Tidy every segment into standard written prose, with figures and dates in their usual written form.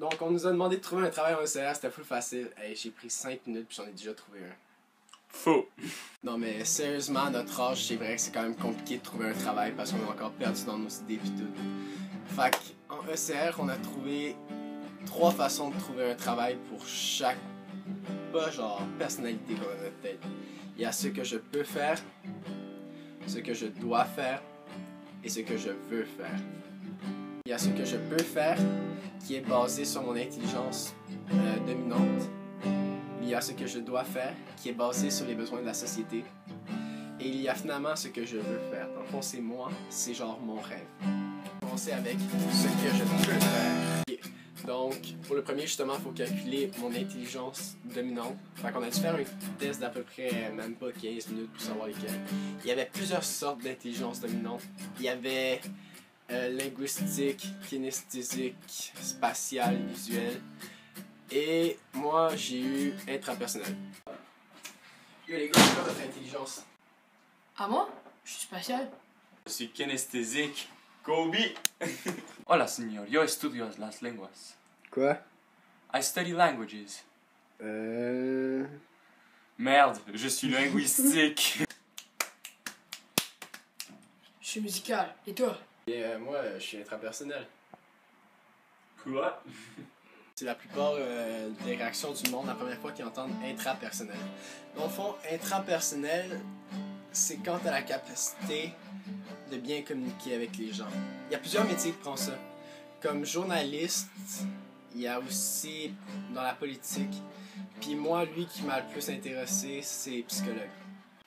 Donc, on nous a demandé de trouver un travail en ECR, c'était full facile. Hey, j'ai pris 5 minutes puis j'en ai déjà trouvé un. Faux. Non, mais sérieusement, à notre âge, c'est vrai que c'est quand même compliqué de trouver un travail parce qu'on est encore perdu dans nos idées pis tout. Fait qu'en ECR, on a trouvé 3 façons de trouver un travail pour chaque, pas genre, personnalité qu'on a dans notre tête. Il y a ce que je peux faire, ce que je dois faire et ce que je veux faire. Il y a ce que je peux faire qui est basé sur mon intelligence dominante. Il y a ce que je dois faire qui est basé sur les besoins de la société. Et il y a finalement ce que je veux faire. Dans le fond, c'est moi, c'est genre mon rêve. On va commencer avec ce que je peux faire. Okay. Donc, pour le premier, justement, il faut calculer mon intelligence dominante. Fait qu'on a dû faire un test d'à peu près même pas 15 minutes pour savoir lesquels. Il y avait plusieurs sortes d'intelligence dominante. Il y avait linguistique, kinesthésique, spatiale, visuelle. Et moi, j'ai eu intrapersonnel. Yo les gars, c'est quoi votre intelligence? Ah moi? Je suis spatial. Je suis kinesthésique. Kobe. Hola, señor. Yo estudio las lenguas. Quoi? I study languages. Merde, je suis linguistique. Je suis musical. Et toi? Et moi, je suis intrapersonnel. Quoi? C'est la plupart des réactions du monde la première fois qu'ils entendent intrapersonnel. Dans le fond, intrapersonnel, c'est quand tu as la capacité de bien communiquer avec les gens. Il y a plusieurs métiers qui prennent ça. Comme journaliste, il y a aussi dans la politique. Puis moi, lui qui m'a le plus intéressé, c'est psychologue.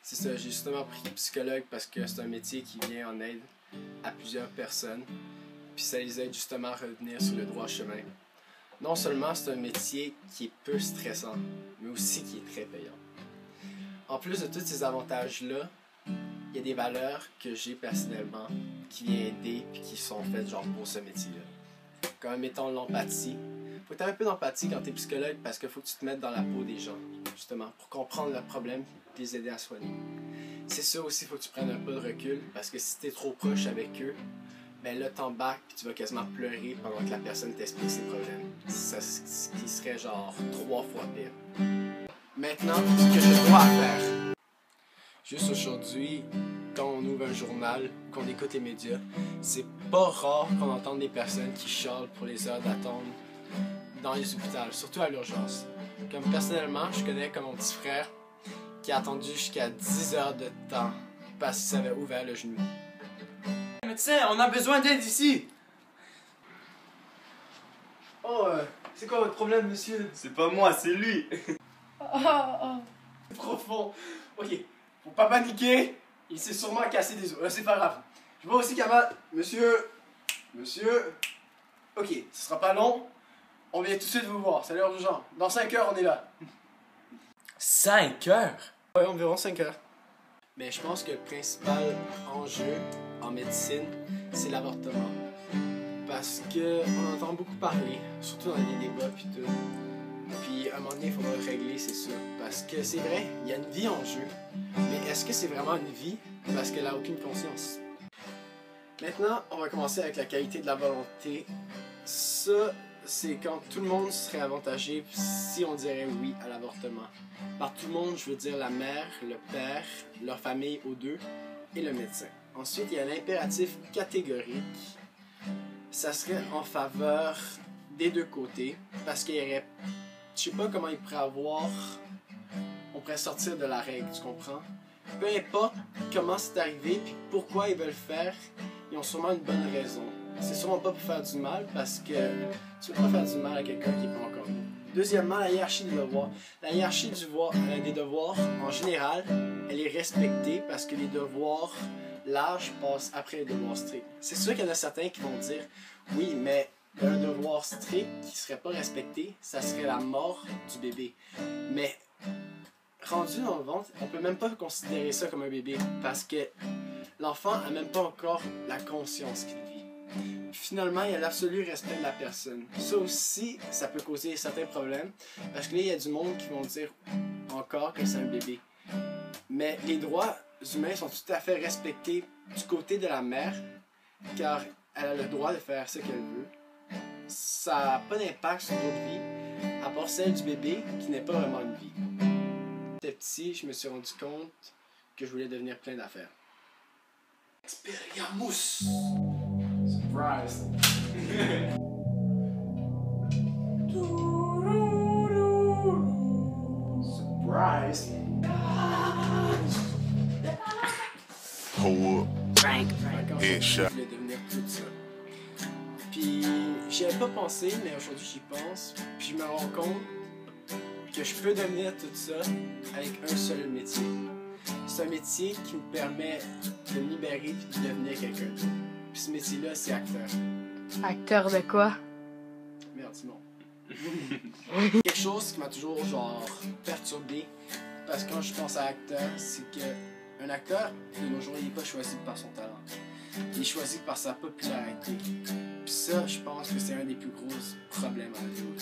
C'est ça, j'ai justement pris psychologue parce que c'est un métier qui vient en aide à plusieurs personnes. Puis ça les aide justement à revenir sur le droit chemin. Non seulement c'est un métier qui est peu stressant, mais aussi qui est très payant. En plus de tous ces avantages-là, il y a des valeurs que j'ai personnellement qui viennent aider et qui sont faites genre pour ce métier-là. Comme mettons l'empathie. Faut que tu aies un peu d'empathie quand tu es psychologue parce qu'il faut que tu te mettes dans la peau des gens, justement, pour comprendre leurs problèmes et les aider à soigner. C'est sûr aussi, il faut que tu prennes un peu de recul parce que si tu es trop proche avec eux, ben là t'embarques puis tu vas quasiment pleurer pendant que la personne t'explique ses problèmes. Ce qui serait genre 3 fois pire. Maintenant, ce que je dois faire. Juste aujourd'hui, quand on ouvre un journal, qu'on écoute les médias, c'est pas rare qu'on entende des personnes qui chialent pour les heures d'attente dans les hôpitaux, surtout à l'urgence. Comme personnellement, je connais comme mon petit frère qui a attendu jusqu'à 10 heures de temps parce qu'il s'avait ouvert le genou. Médecin, on a besoin d'aide ici. Oh, c'est quoi votre problème, monsieur? C'est pas moi, c'est lui. C'est profond. Ok, faut pas paniquer. Il s'est sûrement cassé des os. C'est pas grave. Je vois aussi Kamal. Monsieur. Ok, ce sera pas long. On vient tout de suite vous voir. C'est l'heure urgente. Dans 5 heures, on est là. 5 heures? Ouais, environ 5 heures. Mais je pense que le principal enjeu en médecine, c'est l'avortement. Parce que on entend beaucoup parler, surtout dans les débats puis tout. Puis à un moment donné, il faudra régler, c'est sûr. Parce que c'est vrai, il y a une vie en jeu. Mais est-ce que c'est vraiment une vie? Parce qu'elle n'a aucune conscience. Maintenant, on va commencer avec la qualité de la volonté. Ça, c'est quand tout le monde serait avantagé si on dirait oui à l'avortement. Par tout le monde, je veux dire la mère, le père, leur famille aux deux et le médecin. Ensuite, il y a l'impératif catégorique. Ça serait en faveur des deux côtés parce qu'il y aurait, je sais pas comment il pourrait avoir, on pourrait sortir de la règle, tu comprends? Peu importe comment c'est arrivé puis pourquoi ils veulent faire, ils ont sûrement une bonne raison. C'est sûrement pas pour faire du mal parce que tu veux pas faire du mal à quelqu'un qui est pas encore né. Deuxièmement, la hiérarchie des devoirs. La hiérarchie des devoirs, en général, elle est respectée parce que les devoirs larges passent après les devoirs stricts. C'est sûr qu'il y en a certains qui vont dire oui, mais un devoir strict qui serait pas respecté, ça serait la mort du bébé. Mais rendu dans le ventre, on peut même pas considérer ça comme un bébé parce que l'enfant a même pas encore la conscience qu'il vit. Finalement, il y a l'absolu respect de la personne. Ça aussi, ça peut causer certains problèmes parce que là, il y a du monde qui vont dire encore que c'est un bébé. Mais les droits humains sont tout à fait respectés du côté de la mère car elle a le droit de faire ce qu'elle veut. ça n'a pas d'impact sur d'autres vies, à part celle du bébé qui n'est pas vraiment une vie. Quand j'étais petit, je me suis rendu compte que je voulais devenir plein d'affaires. Expelliarmus! Surprise! Surprise! Hold up. Frank. Quand je voulais devenir tout ça. Puis j'y avais pas pensé, mais aujourd'hui j'y pense. Puis je me rends compte que je peux devenir tout ça avec un seul métier. C'est un métier qui me permet de me libérer et de devenir quelqu'un. Puis ce métier-là, c'est acteur. Acteur de quoi? Merde, Simon. Quelque chose qui m'a toujours genre perturbé, parce que quand je pense à acteur, c'est que un acteur de nos jours, il n'est pas choisi par son talent. Il est choisi par sa popularité. Puis ça, je pense que c'est un des plus gros problèmes à Hollywood.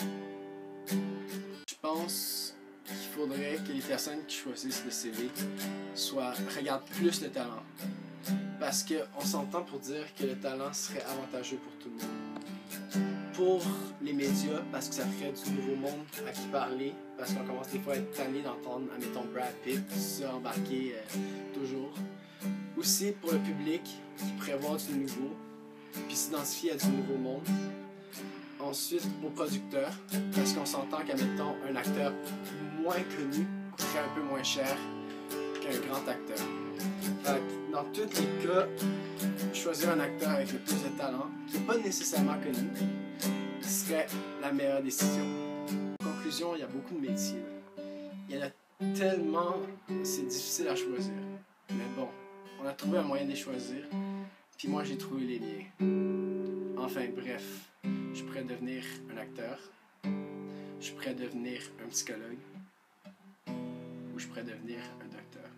Je pense qu'il faudrait que les personnes qui choisissent le CV regardent plus le talent. Parce qu'on s'entend pour dire que le talent serait avantageux pour tout le monde. Pour les médias, parce que ça ferait du nouveau monde à qui parler, parce qu'on commence des fois à être tanné d'entendre, admettons, Brad Pitt, ça embarquer toujours. Aussi pour le public qui pourrait voir du nouveau, puis s'identifier à du nouveau monde. Ensuite, aux producteurs, parce qu'on s'entend qu'admettons, un acteur moins connu coûterait un peu moins cher qu'un grand acteur. Fait que dans tous les cas, choisir un acteur avec le plus de talent, qui n'est pas nécessairement connu, serait la meilleure décision. En conclusion, il y a beaucoup de métiers. Il y en a tellement, c'est difficile à choisir. Mais bon, on a trouvé un moyen de les choisir, puis moi j'ai trouvé les miens. Enfin bref, je pourrais devenir un acteur, je pourrais devenir un psychologue, ou je pourrais devenir un docteur.